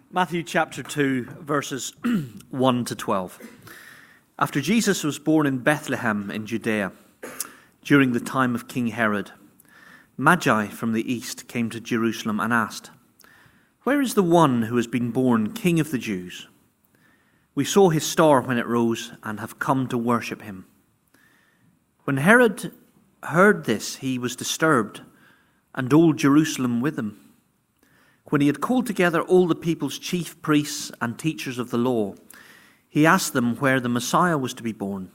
Matthew chapter 2, verses 1 to 12. After Jesus was born in Bethlehem in Judea, during the time of King Herod, Magi from the east came to Jerusalem and asked, "Where is the one who has been born King of the Jews? We saw his star when it rose and have come to worship him." When Herod heard this, he was disturbed, and all Jerusalem with him. When he had called together all the people's chief priests and teachers of the law, he asked them where the Messiah was to be born.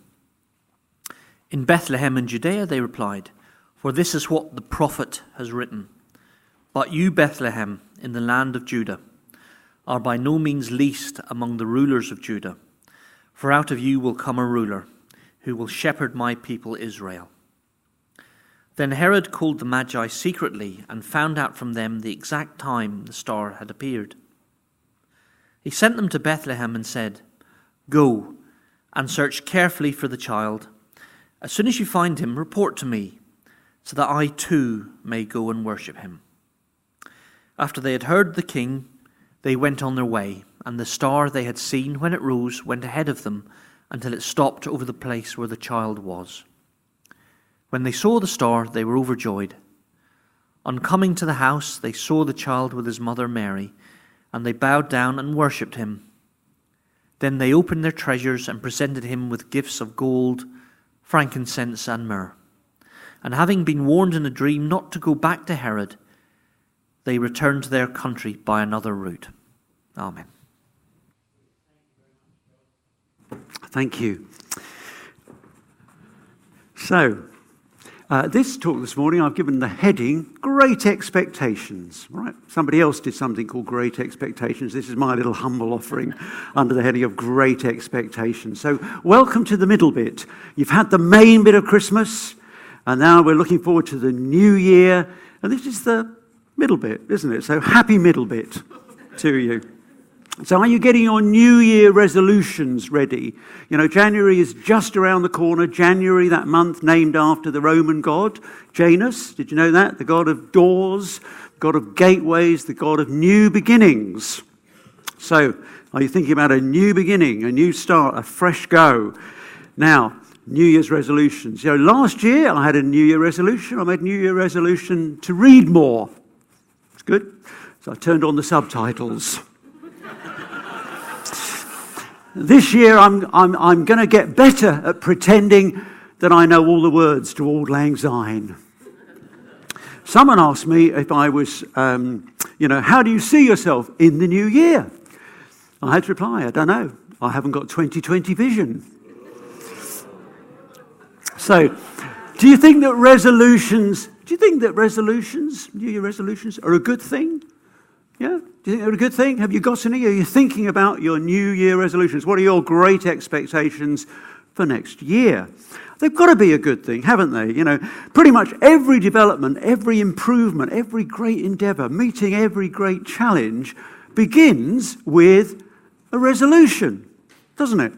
"In Bethlehem in Judea," they replied, "for this is what the prophet has written. But you, Bethlehem, in the land of Judah, are by no means least among the rulers of Judah, for out of you will come a ruler who will shepherd my people Israel." Then Herod called the Magi secretly and found out from them the exact time the star had appeared. He sent them to Bethlehem and said, "Go and search carefully for the child. As soon as you find him, report to me, so that I too may go and worship him." After they had heard the king, they went on their way, and the star they had seen when it rose went ahead of them until it stopped over the place where the child was. When they saw the star, they were overjoyed. On coming to the house, they saw the child with his mother Mary, and they bowed down and worshipped him. Then they opened their treasures and presented him with gifts of gold, frankincense, and myrrh. And having been warned in a dream not to go back to Herod, they returned to their country by another route. Amen. Thank you. So, this talk this morning, I've given the heading, Great Expectations. Right? Somebody else did something called Great Expectations. This is my little humble offering under the heading of Great Expectations. So, welcome to the middle bit. You've had the main bit of Christmas, and now we're looking forward to the new year. And this is the middle bit, isn't it? So, happy middle bit to you. So are you getting your New Year resolutions ready? You know, January is just around the corner. January, that month named after the Roman god, Janus. Did you know that? The god of doors, the god of gateways, the god of new beginnings. So, are you thinking about a new beginning, a new start, a fresh go? Now, New Year's resolutions. You know, last year I had a New Year resolution. I made a New Year resolution to read more. It's good. So I turned on the subtitles. This year, I'm going to get better at pretending that I know all the words to Auld Lang Syne. Someone asked me if I was, how do you see yourself in the new year? I had to reply, I don't know. I haven't got 2020 vision. So, do you think that New Year resolutions, are a good thing? Yeah? Do you think they're a good thing? Have you got any? Are you thinking about your New Year resolutions? What are your great expectations for next year? They've got to be a good thing, haven't they? You know, pretty much every development, every improvement, every great endeavour, meeting every great challenge begins with a resolution, doesn't it?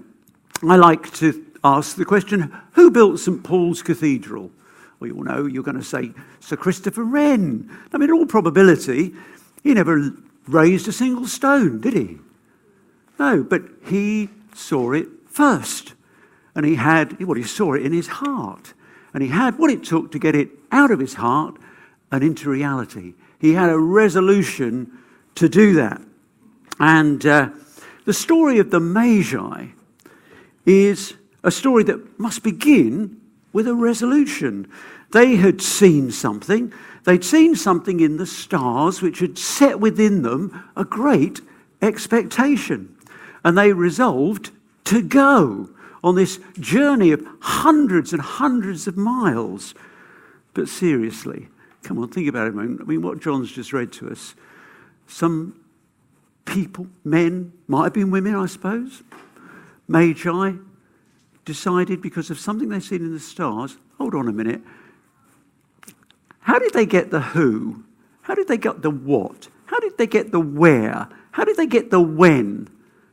I like to ask the question, who built St. Paul's Cathedral? Well, you all know you're going to say Sir Christopher Wren. I mean, in all probability, he never raised a single stone, did he? No, but he saw it first. And he saw it in his heart. And he had what it took to get it out of his heart and into reality. He had a resolution to do that. And the story of the Magi is a story that must begin with a resolution. They had seen something. They'd seen something in the stars which had set within them a great expectation. And they resolved to go on this journey of hundreds and hundreds of miles. But seriously, come on, think about it a moment. I mean, what John's just read to us. Some people, men, might have been women, I suppose. Magi decided because of something they'd seen in the stars, hold on a minute, how did they get the who? How did they get the what? How did they get the where? How did they get the when?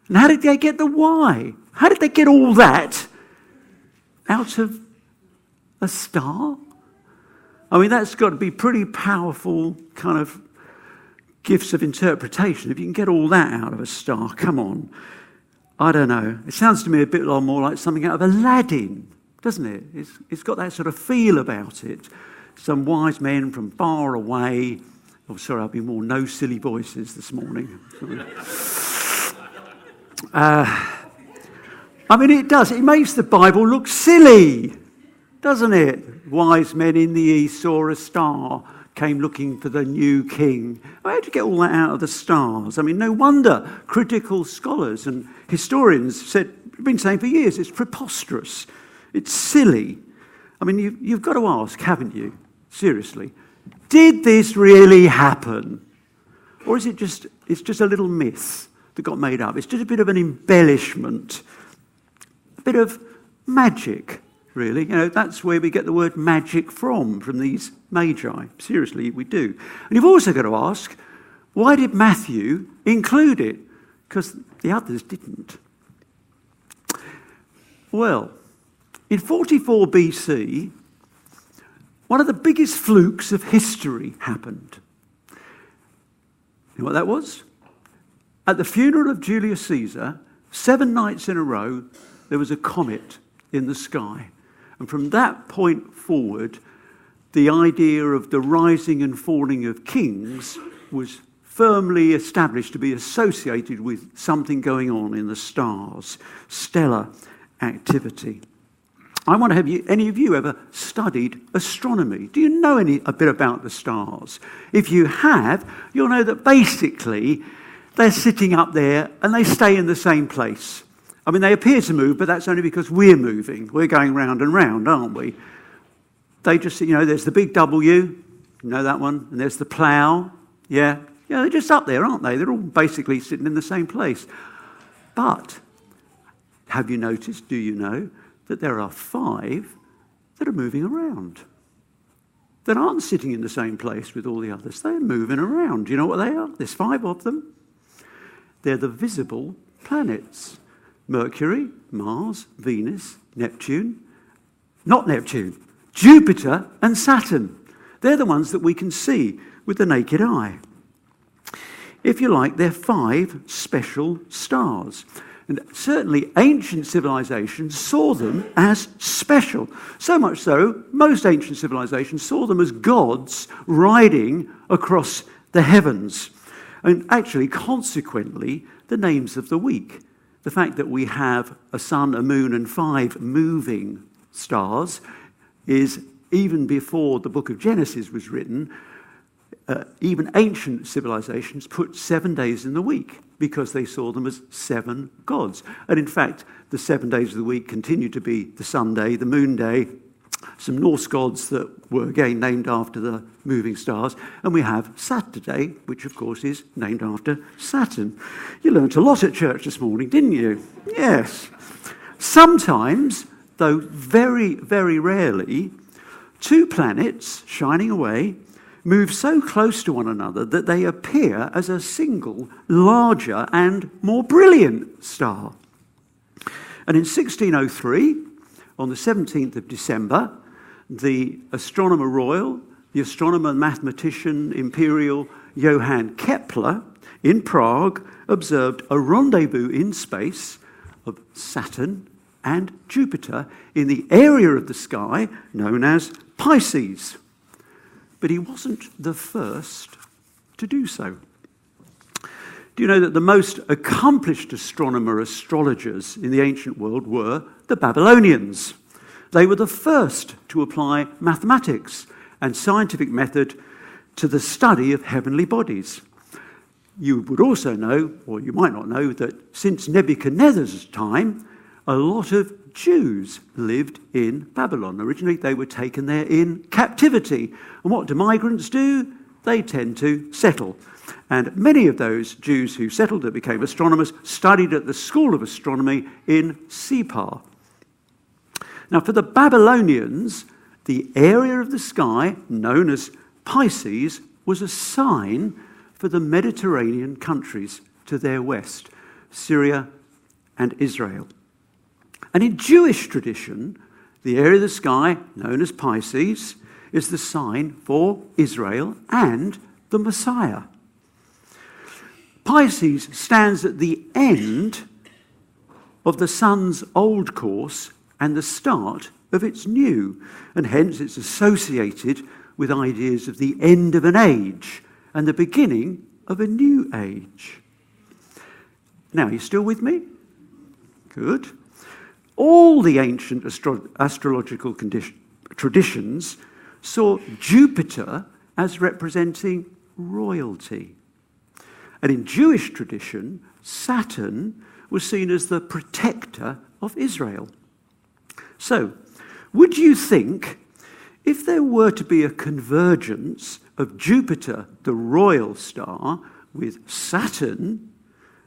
And how did they get the why? How did they get all that out of a star? I mean, that's got to be pretty powerful kind of gifts of interpretation, if you can get all that out of a star, come on. I don't know. It sounds to me a bit more like something out of Aladdin, doesn't it? It's got that sort of feel about it. Some wise men from far away. Oh, sorry, I've been more no silly voices this morning. I mean, it does. It makes the Bible look silly, doesn't it? Wise men in the east saw a star, came looking for the new king. How do you get all that out of the stars? I mean, no wonder critical scholars and historians have been saying for years, it's preposterous. It's silly. I mean, you've got to ask, haven't you? Seriously. Did this really happen? Or is it's just a little myth that got made up? It's just a bit of an embellishment. A bit of magic, really. You know, that's where we get the word magic from these Magi. Seriously, we do. And you've also got to ask, why did Matthew include it? Because the others didn't. Well, in 44 BC, one of the biggest flukes of history happened. You know what that was? At the funeral of Julius Caesar, 7 nights in a row, there was a comet in the sky. And from that point forward, the idea of the rising and falling of kings was firmly established to be associated with something going on in the stars, stellar activity. I wonder, have any of you ever studied astronomy? Do you know a bit about the stars? If you have, you'll know that basically they're sitting up there and they stay in the same place. I mean, they appear to move, but that's only because we're moving. We're going round and round, aren't we? They just, there's the big W, you know that one, and there's the plough, yeah. Yeah, they're just up there, aren't they? They're all basically sitting in the same place. But have you noticed, do you know, that there are 5 that are moving around, that aren't sitting in the same place with all the others. They're moving around. Do you know what they are? There's 5 of them. They're the visible planets. Mercury, Mars, Venus, Neptune. Not Neptune. Jupiter and Saturn. They're the ones that we can see with the naked eye. If you like, they're 5 special stars. And certainly ancient civilizations saw them as special. So much so, most ancient civilizations saw them as gods riding across the heavens. And actually, consequently, the names of the week. The fact that we have a sun, a moon, and 5 moving stars is, even before the book of Genesis was written, even ancient civilizations put 7 days in the week because they saw them as 7 gods. And in fact, the 7 days of the week continue to be the sun day, the moon day, some Norse gods that were again named after the moving stars, and we have Saturday, which of course is named after Saturn. You learnt a lot at church this morning, didn't you? Yes. Sometimes, though very, very rarely, 2 planets shining away move so close to one another that they appear as a single, larger and more brilliant star. And in 1603, on the 17th of December, the astronomer royal, the astronomer and mathematician imperial Johann Kepler in Prague observed a rendezvous in space of Saturn and Jupiter in the area of the sky known as Pisces. But he wasn't the first to do so. Do you know that the most accomplished astrologers in the ancient world were the Babylonians? They were the first to apply mathematics and scientific method to the study of heavenly bodies. You would also know, or you might not know, that since Nebuchadnezzar's time, a lot of Jews lived in Babylon. Originally, they were taken there in captivity. And what do migrants do? They tend to settle. And many of those Jews who settled, that became astronomers, studied at the School of Astronomy in Separ. Now, for the Babylonians, the area of the sky known as Pisces was a sign for the Mediterranean countries to their west, Syria and Israel. And in Jewish tradition, the area of the sky known as Pisces is the sign for Israel and the Messiah. Pisces stands at the end of the sun's old course and the start of its new, and hence it's associated with ideas of the end of an age and the beginning of a new age. Now, you still with me? Good. All the ancient astrological traditions saw Jupiter as representing royalty. And in Jewish tradition, Saturn was seen as the protector of Israel. So, would you think if there were to be a convergence of Jupiter, the royal star, with Saturn,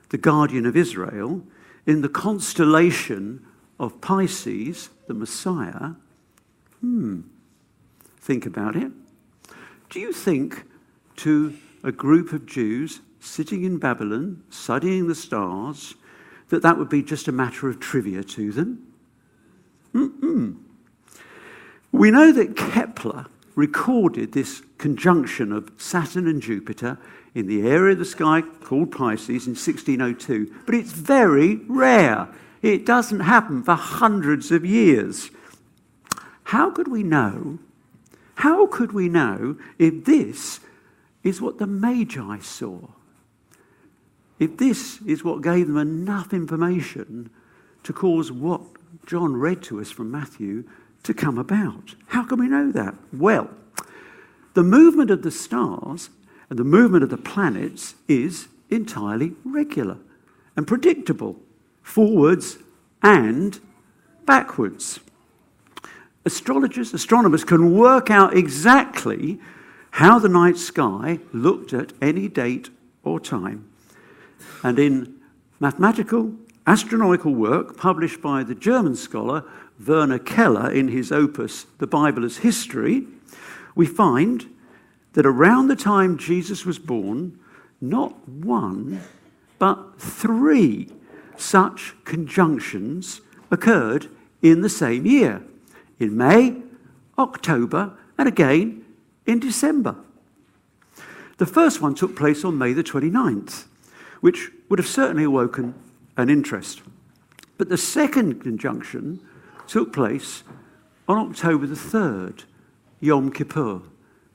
the guardian of Israel, in the constellation of Pisces, the Messiah? Think about it. Do you think to a group of Jews sitting in Babylon, studying the stars, that would be just a matter of trivia to them? We know that Kepler recorded this conjunction of Saturn and Jupiter in the area of the sky called Pisces in 1602, but it's very rare. It doesn't happen for hundreds of years. How could we know? How could we know if this is what the Magi saw? If this is what gave them enough information to cause what John read to us from Matthew to come about? How can we know that? Well, the movement of the stars and the movement of the planets is entirely regular and predictable, forwards and backwards. Astronomers can work out exactly how the night sky looked at any date or time. And in mathematical, astronomical work published by the German scholar Werner Keller in his opus, The Bible as History, we find that around the time Jesus was born, not one, but 3 such conjunctions occurred in the same year, in May, October, and again in December. The first one took place on May the 29th, which would have certainly awoken an interest. But the second conjunction took place on October the 3rd, Yom Kippur,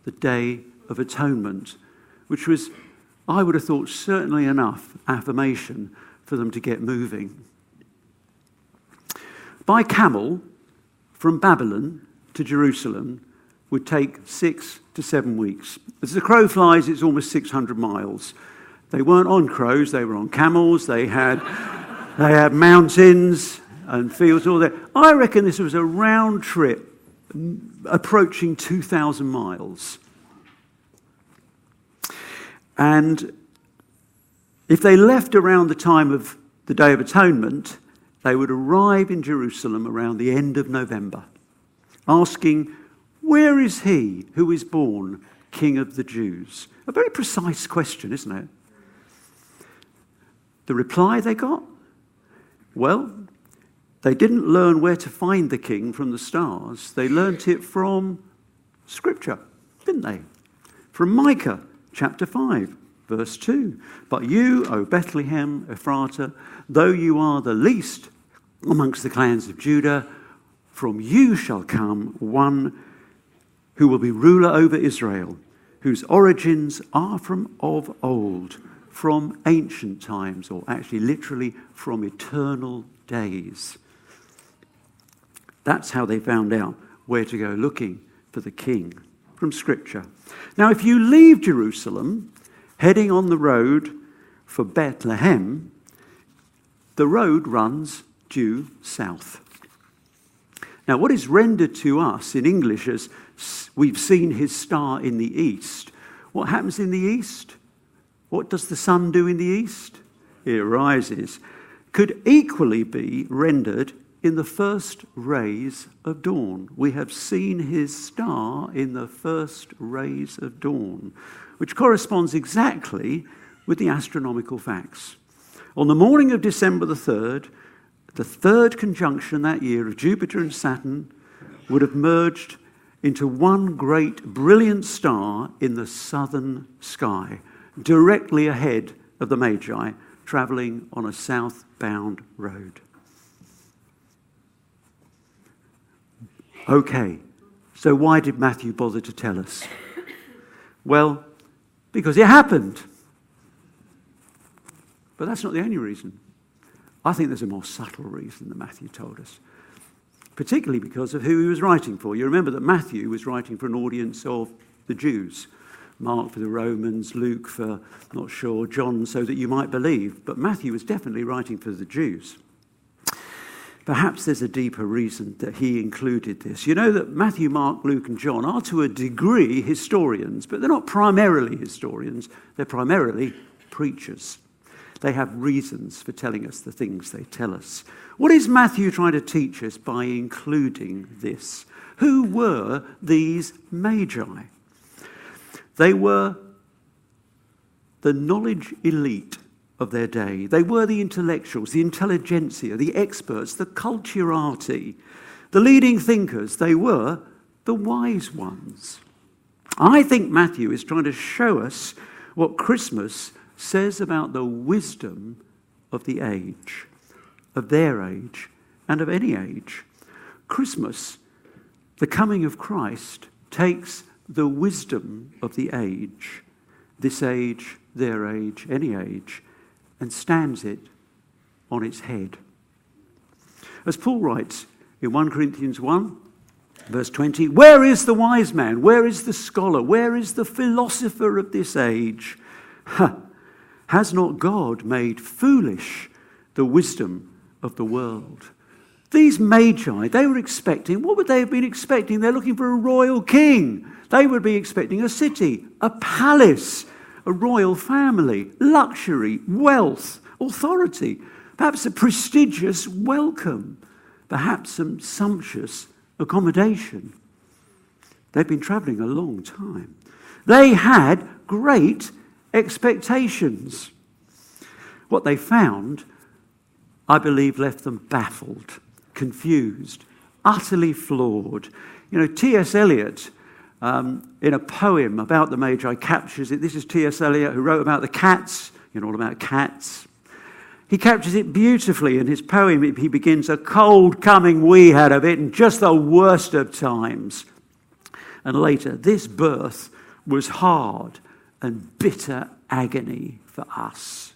the Day of Atonement, which was, I would have thought, certainly enough affirmation for them to get moving. By camel, from Babylon to Jerusalem would take 6 to 7 weeks. As the crow flies, it's almost 600 miles. They weren't on crows, they were on camels, they had mountains and fields all there. I reckon this was a round trip approaching 2,000 miles. And if they left around the time of the Day of Atonement, they would arrive in Jerusalem around the end of November, asking, "Where is he who is born King of the Jews?" A very precise question, isn't it? The reply they got? Well, they didn't learn where to find the king from the stars. They learnt it from Scripture, didn't they? From Micah chapter 5, verse 2. "But you, O Bethlehem Ephratah, though you are the least amongst the clans of Judah, from you shall come one who will be ruler over Israel, whose origins are from of old, from ancient times," or actually literally from eternal days. That's how they found out where to go looking for the king, from Scripture. Now, if you leave Jerusalem, heading on the road for Bethlehem, the road runs due south. Now, what is rendered to us in English as "we've seen his star in the east," what happens in the east? What does the sun do in the east? It rises. Could equally be rendered in the first rays of dawn. We have seen his star in the first rays of dawn, which corresponds exactly with the astronomical facts. On the morning of December the 3rd, the third conjunction that year of Jupiter and Saturn would have merged into one great brilliant star in the southern sky, directly ahead of the Magi travelling on a southbound road. Okay, so why did Matthew bother to tell us? Well, because it happened. But that's not the only reason. I think there's a more subtle reason that Matthew told us, particularly because of who he was writing for. You remember that Matthew was writing for an audience of the Jews, Mark for the Romans, Luke for, not sure, John so that you might believe. But Matthew was definitely writing for the Jews. Perhaps there's a deeper reason that he included this. You know that Matthew, Mark, Luke and John are to a degree historians, but they're not primarily historians. They're primarily preachers. They have reasons for telling us the things they tell us. What is Matthew trying to teach us by including this? Who were these Magi? They were the knowledge elite of their day. They were the intellectuals, the intelligentsia, the experts, the culturati, the leading thinkers. They were the wise ones. I think Matthew is trying to show us what Christmas says about the wisdom of the age, of their age, and of any age. Christmas, the coming of Christ, takes the wisdom of the age, this age, their age, any age, and stands it on its head. As Paul writes in 1 Corinthians 1, verse 20, where is the wise man? Where is the scholar? Where is the philosopher of this age? Has not God made foolish the wisdom of the world? These Magi, they were expecting, what would they have been expecting? They're looking for a royal king. They would be expecting a city, a palace, a royal family, luxury, wealth, authority, perhaps a prestigious welcome, perhaps some sumptuous accommodation. They've been travelling a long time. They had great expectations. What they found, I believe, left them baffled, confused, utterly flawed. You know, T.S. Eliot, in a poem about the Magi, captures it. This is T.S. Eliot, who wrote about the cats, you know, all about cats. He captures it beautifully in his poem. He begins, a cold coming we had of it, and just the worst of times. And later, this birth was hard and bitter agony for us.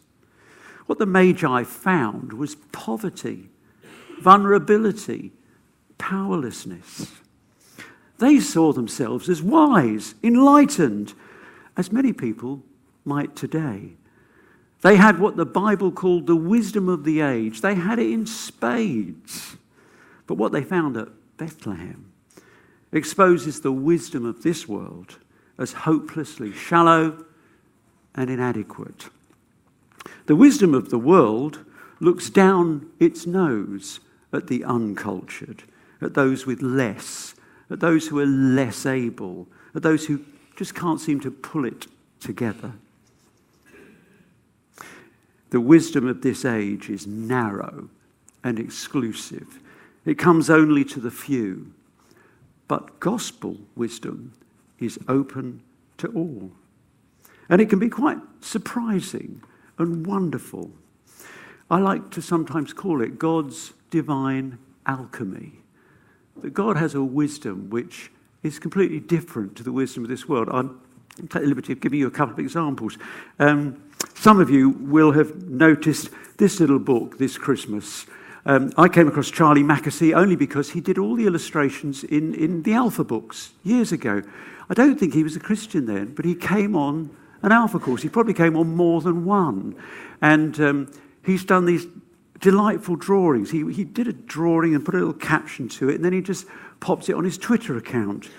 What the Magi found was poverty, vulnerability, powerlessness. They saw themselves as wise, enlightened, as many people might today. They had what the Bible called the wisdom of the age. They had it in spades. But what they found at Bethlehem exposes the wisdom of this world as hopelessly shallow and inadequate. The wisdom of the world looks down its nose at the uncultured, at those with less, at those who are less able, at those who just can't seem to pull it together. The wisdom of this age is narrow and exclusive. It comes only to the few. But gospel wisdom is open to all. And it can be quite surprising and wonderful. I like to sometimes call it God's divine alchemy. That God has a wisdom which is completely different to the wisdom of this world. I'll take the liberty of giving you a couple of examples. Some of you will have noticed this little book this Christmas. I came across Charlie Mackesy only because he did all the illustrations in the Alpha books years ago. I don't think he was a Christian then, but he came on an Alpha course. He probably came on more than one. And he's done these delightful drawings. He did a drawing and put a little caption to it, and then he just pops it on his Twitter account.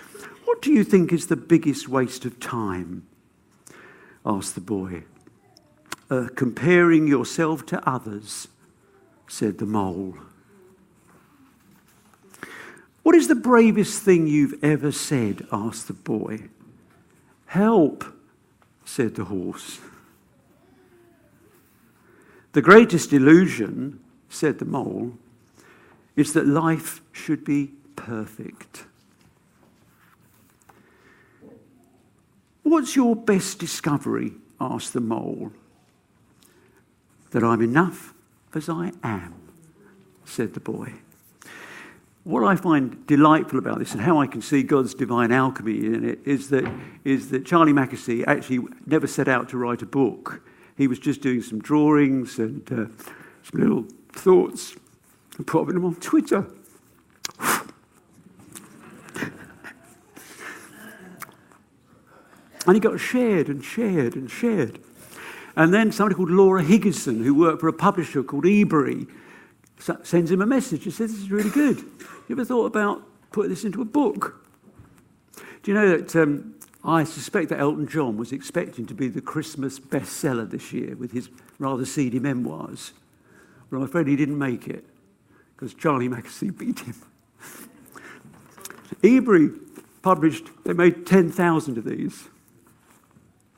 What do you think is the biggest waste of time? Asked the boy. Comparing yourself to others, said the mole. What is the bravest thing you've ever said? Asked the boy. Help, said the horse. The greatest illusion, said the mole, is that life should be perfect. What's your best discovery? Asked the mole. that I'm enough as I am, said the boy. What I find delightful about this and how I can see God's divine alchemy in it is that Charlie Mackesy actually never set out to write a book. He was just doing some drawings and some little thoughts and putting them on Twitter. And he got shared and shared and shared. And then somebody called Laura Higginson, who worked for a publisher called Ebury, sends him a message and says, this is really good. You ever thought about putting this into a book? Do you know that I suspect that Elton John was expecting to be the Christmas bestseller this year with his rather seedy memoirs? But I'm afraid he didn't make it because Charlie Mackesy beat him. Ebury published, they made 10,000 of these.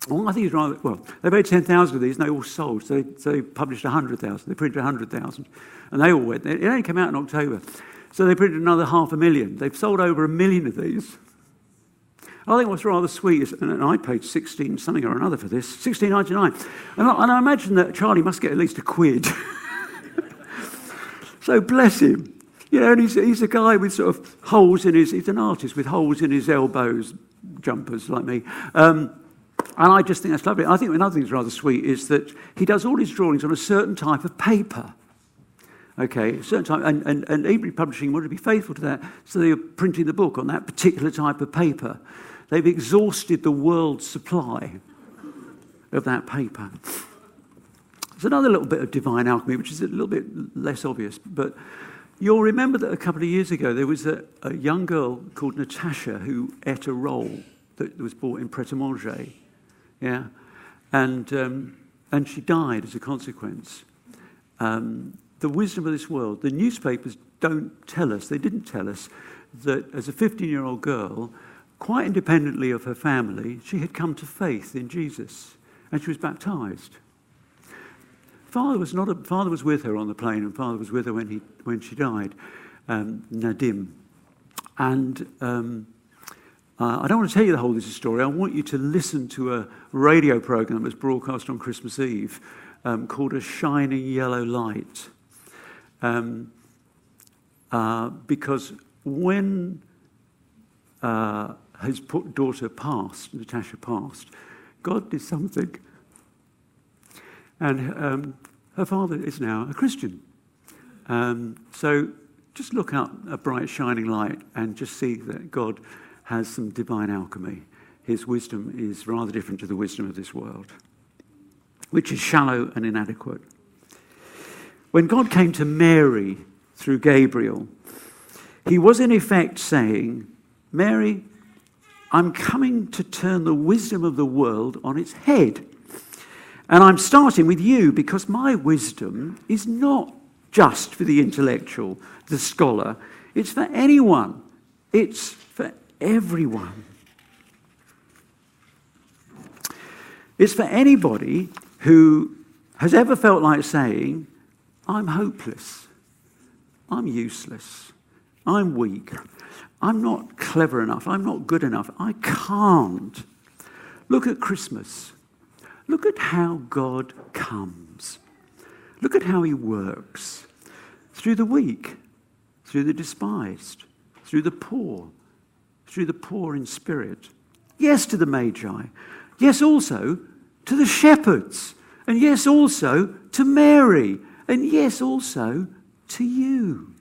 Well, I think it's rather, well, they made 10,000 of these and they all sold. So they published 100,000. They printed 100,000. And they all went. It only came out in October. So they printed another 500,000. They've sold over 1 million of these. I think what's rather sweet is, and I paid 16 something or another for this, $16.99. And I imagine that Charlie must get at least £1. So bless him. You know, and he's a guy with sort of holes in his, he's an artist with holes in his elbows, jumpers like me. And I just think that's lovely. I think another thing that's rather sweet is that he does all his drawings on a certain type of paper. Okay, a certain type, and Ebury Publishing wanted to be faithful to that, so they are printing the book on that particular type of paper. They've exhausted the world's supply of that paper. There's another little bit of divine alchemy, which is a little bit less obvious, but you'll remember that a couple of years ago there was a young girl called Natasha who ate a roll that was bought in Pret-a-Manger. Yeah, and she died as a consequence. The wisdom of this world, the newspapers don't tell us, they didn't tell us, that as a 15-year-old girl, quite independently of her family, she had come to faith in Jesus, and she was baptized. Father was with her on the plane, and Father was with her when she died, Nadim. And I don't want to tell you the whole of this story. I want you to listen to a radio program that was broadcast on Christmas Eve called A Shining Yellow Light. Because when his daughter passed, Natasha passed, God did something. And her father is now a Christian. So just look up A Bright Shining Light and just see that God has some divine alchemy. His wisdom is rather different to the wisdom of this world, which is shallow and inadequate. When God came to Mary through Gabriel, he was in effect saying, Mary, I'm coming to turn the wisdom of the world on its head. And I'm starting with you because my wisdom is not just for the intellectual, the scholar. It's for anyone. It's for everyone. It's for anybody who has ever felt like saying, I'm hopeless, I'm useless, I'm weak, I'm not clever enough, I'm not good enough, I can't. Look at Christmas. Look at how God comes. Look at how he works. Through the weak, through the despised, through the poor in spirit. Yes, to the Magi. Yes, also to the shepherds. And yes, also to Mary. And yes, also to you.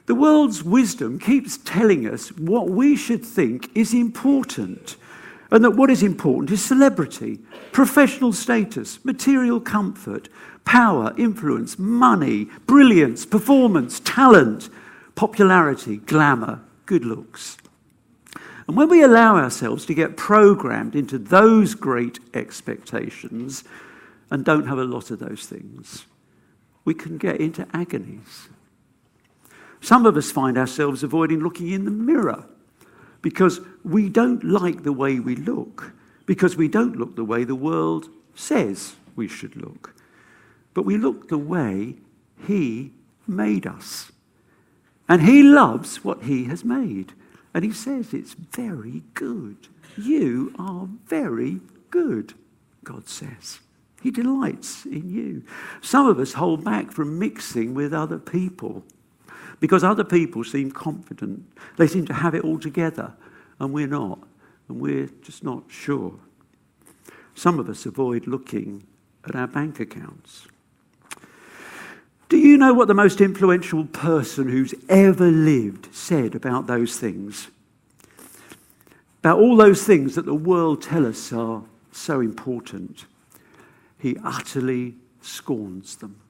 The world's wisdom keeps telling us what we should think is important. And that what is important is celebrity, professional status, material comfort, power, influence, money, brilliance, performance, talent, popularity, glamour, good looks. And when we allow ourselves to get programmed into those great expectations and don't have a lot of those things, we can get into agonies. Some of us find ourselves avoiding looking in the mirror because we don't like the way we look, because we don't look the way the world says we should look. But we look the way he made us. And he loves what he has made. And he says it's very good. You are very good, God says. He delights in you. Some of us hold back from mixing with other people because other people seem confident. They seem to have it all together, and we're not, and we're just not sure. Some of us avoid looking at our bank accounts. Do you know what the most influential person who's ever lived said about those things? About all those things that the world tell us are so important. He utterly scorns them.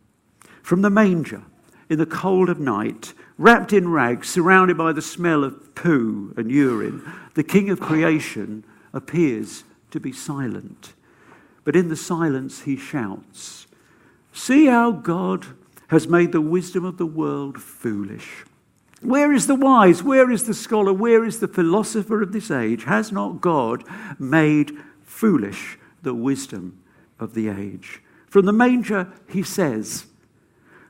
From the manger, in the cold of night, wrapped in rags, surrounded by the smell of poo and urine, the King of creation appears to be silent. But in the silence he shouts, "See how God has made the wisdom of the world foolish. Where is the wise? Where is the scholar? Where is the philosopher of this age? Has not God made foolish the wisdom of the age?" From the manger, he says,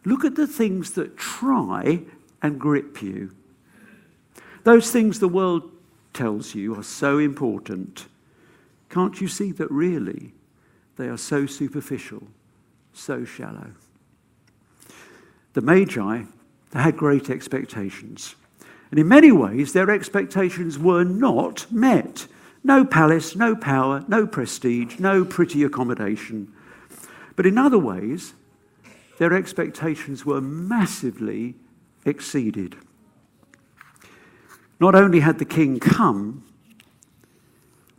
look at the things that try and grip you. Those things the world tells you are so important. Can't you see that really they are so superficial, so shallow? The Magi, they had great expectations. And in many ways, their expectations were not met. No palace, no power, no prestige, no pretty accommodation. But in other ways, their expectations were massively exceeded. Not only had the king come,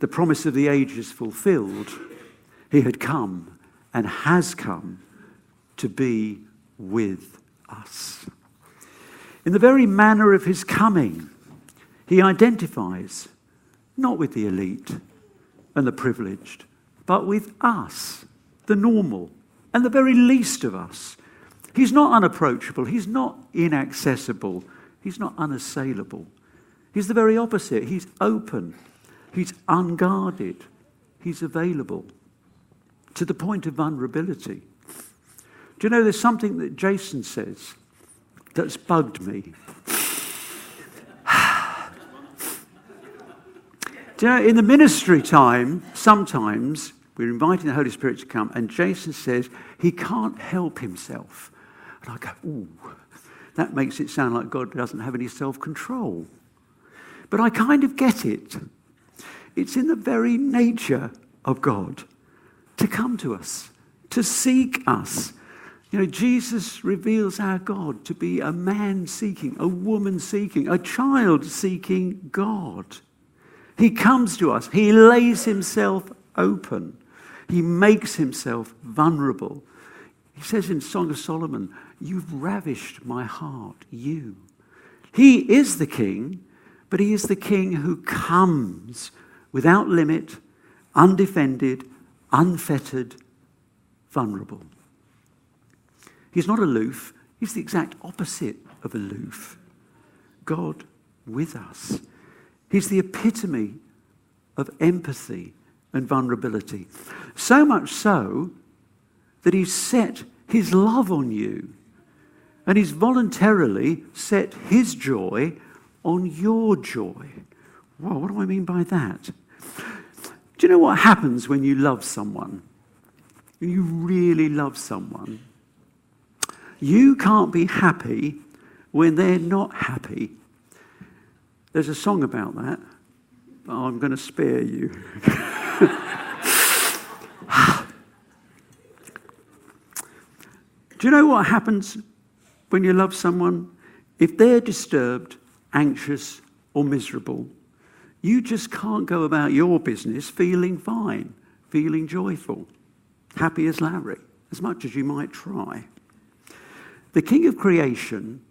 the promise of the ages fulfilled, he had come and has come to be with us. In the very manner of his coming, he identifies not with the elite and the privileged, but with us, the normal, and the very least of us. He's not unapproachable. He's not inaccessible. He's not unassailable. He's the very opposite. He's open. He's unguarded. He's available to the point of vulnerability. Do you know, there's something that Jason says that's bugged me. Do you know, in the ministry time, sometimes we're inviting the Holy Spirit to come, and Jason says he can't help himself. And I go, ooh, that makes it sound like God doesn't have any self-control. But I kind of get it. It's in the very nature of God to come to us, to seek us. You know, Jesus reveals our God to be a man seeking, a woman seeking, a child seeking God. He comes to us. He lays himself open. He makes himself vulnerable. He says in Song of Solomon, "You've ravished my heart, you." He is the king, but he is the king who comes without limit, undefended, unfettered, vulnerable. He's not aloof. He's the exact opposite of aloof. God with us. He's the epitome of empathy and vulnerability. So much so that he's set his love on you. And he's voluntarily set his joy on your joy. Well, what do I mean by that? Do you know what happens when you love someone? When you really love someone? You can't be happy when they're not happy. There's a song about that, but I'm going to spare you. Do you know what happens when you love someone? If they're disturbed, anxious, or miserable, you just can't go about your business feeling fine, feeling joyful, happy as Larry, as much as you might try. The King of creation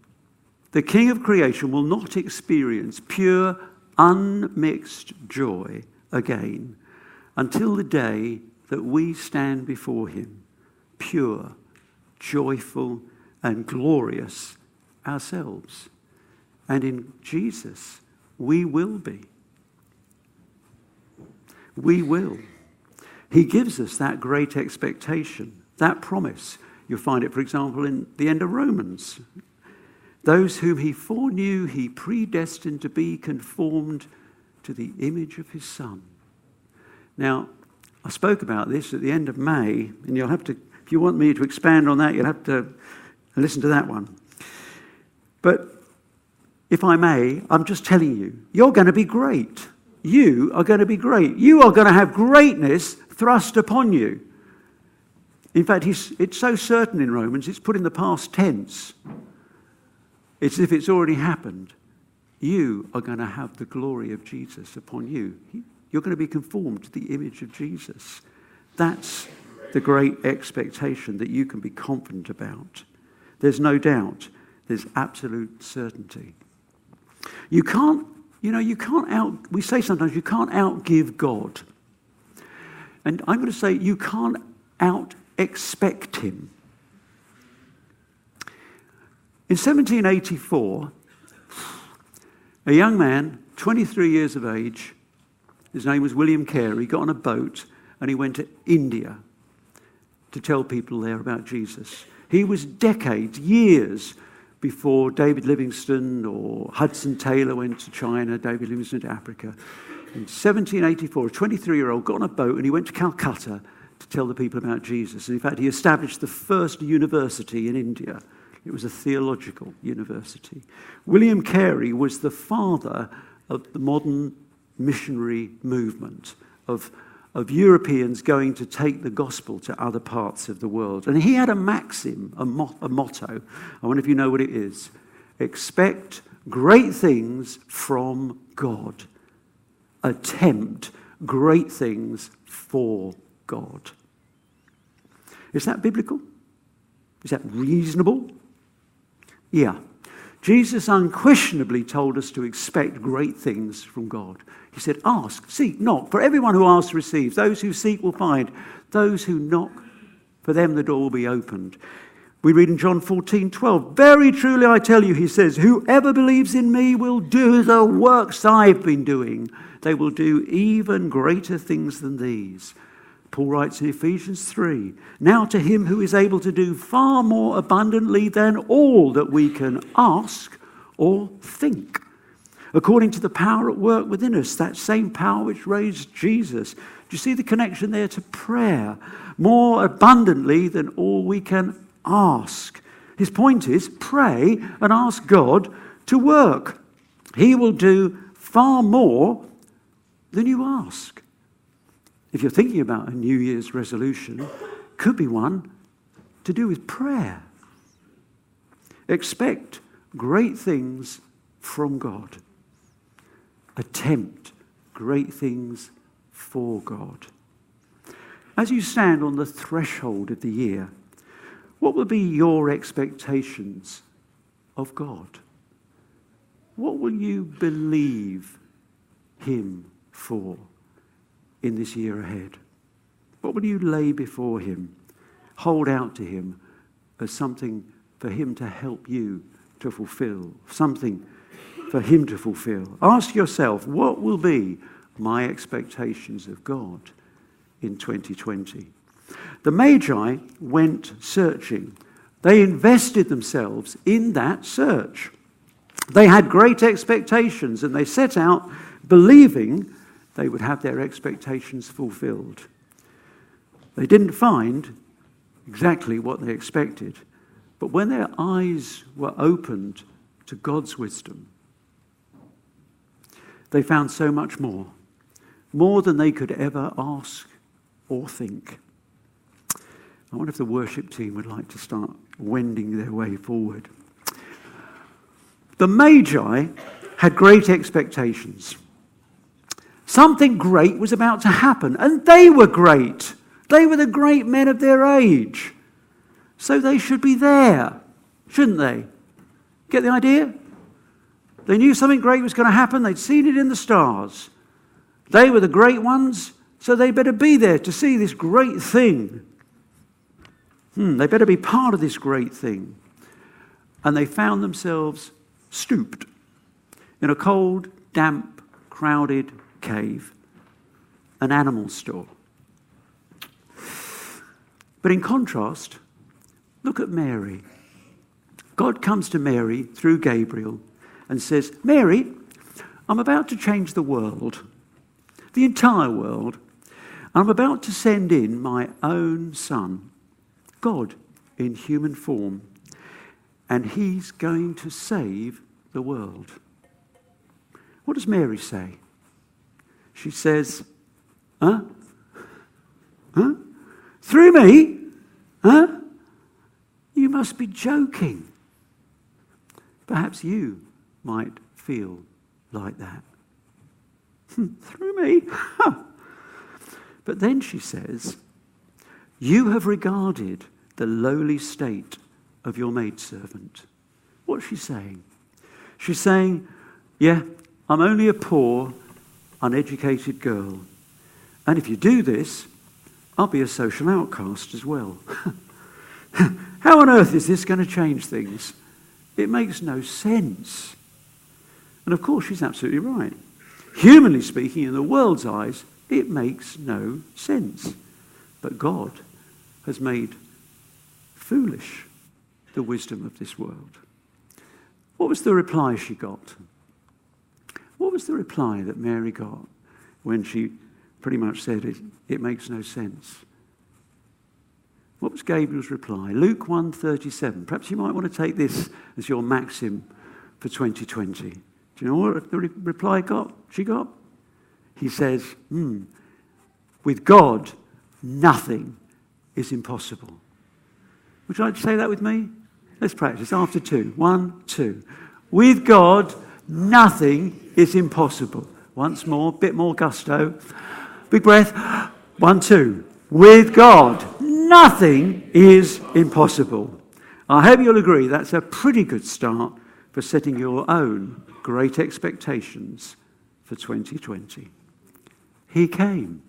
will not experience pure, unmixed joy again until the day that we stand before him, pure, joyful, and glorious ourselves. And in Jesus, we will be. We will. He gives us that great expectation, that promise. You'll find it, for example, in the end of Romans. Those whom he foreknew, he predestined to be conformed to the image of his Son. Now, I spoke about this at the end of May, and you'll have to, if you want me to expand on that, you'll have to listen to that one. But if I may, I'm just telling you, you're going to be great. You are going to be great. You are going to have greatness thrust upon you. In fact, it's so certain in Romans, it's put in the past tense. It's as if it's already happened. You are going to have the glory of Jesus upon you. You're going to be conformed to the image of Jesus. That's the great expectation that you can be confident about. There's no doubt. There's absolute certainty. We say sometimes you can't outgive God. And I'm going to say you can't out-expect him. In 1784, a young man, 23 years of age, his name was William Carey, got on a boat and he went to India to tell people there about Jesus. He was decades, years before David Livingstone or Hudson Taylor went to China, David Livingstone to Africa. In 1784, a 23-year-old got on a boat and he went to Calcutta to tell the people about Jesus. And in fact, he established the first university in India. It was a theological university. William Carey was the father of the modern missionary movement of Europeans going to take the gospel to other parts of the world. And he had a maxim, a motto. I wonder if you know what it is. Expect great things from God. Attempt great things for God. Is that biblical? Is that reasonable? Yeah. Jesus unquestionably told us to expect great things from God. He said, ask, seek, knock. For everyone who asks receives. Those who seek will find. Those who knock, for them the door will be opened. We read in John 14:12, very truly I tell you, he says, whoever believes in me will do the works I've been doing. They will do even greater things than these. Paul writes in Ephesians 3, now to him who is able to do far more abundantly than all that we can ask or think, according to the power at work within us, that same power which raised Jesus. Do you see the connection there to prayer? More abundantly than all we can ask. His point is, pray and ask God to work. He will do far more than you ask. If you're thinking about a New Year's resolution, could be one to do with prayer. Expect great things from God. Attempt great things for God. As you stand on the threshold of the year, what will be your expectations of God? What will you believe him for in this year ahead? What will you lay before him, hold out to him as something for him to help you to fulfill, something for him to fulfill? Ask yourself, what will be my expectations of God in 2020? The Magi went searching. They invested themselves in that search. They had great expectations and they set out believing they would have their expectations fulfilled. They didn't find exactly what they expected, but when their eyes were opened to God's wisdom, they found so much more than they could ever ask or think. I wonder if the worship team would like to start wending their way forward. The Magi had great expectations. Something great was about to happen, and they were great. They were the great men of their age. So they should be there, shouldn't they? Get the idea? They knew something great was going to happen. They'd seen it in the stars. They were the great ones, so they better be there to see this great thing. They better be part of this great thing. And they found themselves stooped in a cold, damp, crowded cave, an animal store. But in contrast, look at Mary. God comes to Mary through Gabriel and says, Mary, I'm about to change the world, the entire world. I'm about to send in my own son, God in human form, and he's going to save the world. What does Mary say? She says, huh? Huh? Through me? Huh? You must be joking. Perhaps you might feel like that. Through me? But then she says, you have regarded the lowly state of your maidservant. What's she saying? She's saying, yeah, I'm only a poor, uneducated girl. And if you do this, I'll be a social outcast as well. How on earth is this going to change things? It makes no sense. And of course, she's absolutely right. Humanly speaking, in the world's eyes, it makes no sense. But God has made foolish the wisdom of this world. What was the reply she got? What was the reply that Mary got when she pretty much said it makes no sense? What was Gabriel's reply? Luke 1:37. Perhaps you might want to take this as your maxim for 2020. Do you know what the reply she got? He says, with God, nothing is impossible. Would you like to say that with me? Let's practice. After 2. 1, 2. With God, nothing is impossible. Once more, bit more gusto. Big breath. 1, 2. With God, nothing is impossible. I hope you'll agree that's a pretty good start for setting your own great expectations for 2020. He came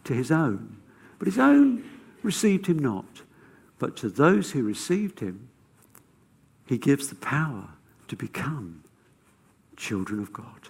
to his own, but his own received him not. But to those who received him, he gives the power to become children of God.